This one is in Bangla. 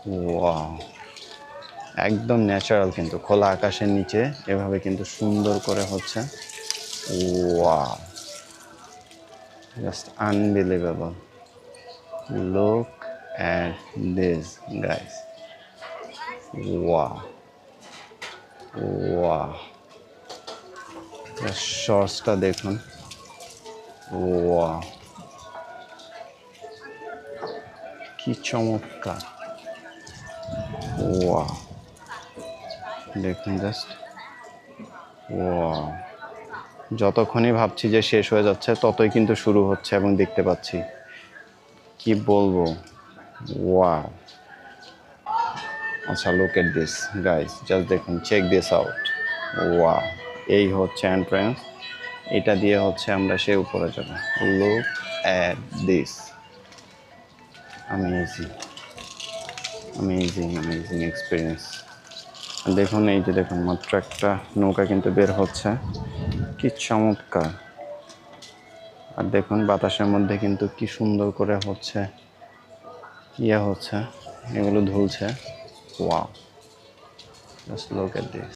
ওয়াও, একদম ন্যাচারাল, কিন্তু খোলা আকাশের নিচে এভাবে কিন্তু সুন্দর করে হচ্ছে। Wow, just unbelievable. Look at this guys. Wow wow, শর্টসটা দেখুন। ওয়াও, কি চমৎকার। ওয়াও, দেখুন জাস্ট। ওয়াও, যতক্ষণই ভাবছি যে শেষ হয়ে যাচ্ছে ততই কিন্তু শুরু হচ্ছে এবং দেখতে পাচ্ছি। কি বলবো। ওয়াও, আচ্ছা, look at this guys, just দেখুন, চেক দিস আউট। ওয়াও, এই হচ্ছে এন্ট্রান্স। এটা দিয়ে হচ্ছে আমরা সে উপরে যাব। Look at this, amazing amazing amazing experience. দেখুন, এই যে দেখুন, মাত্র একটা নৌকা কিন্তু বের হচ্ছে। কি চমৎকার। আর দেখুন বাতাসের মধ্যে কিন্তু কি সুন্দর করে হচ্ছে, হচ্ছে, এগুলো ধুলছে। Wow, just look at this.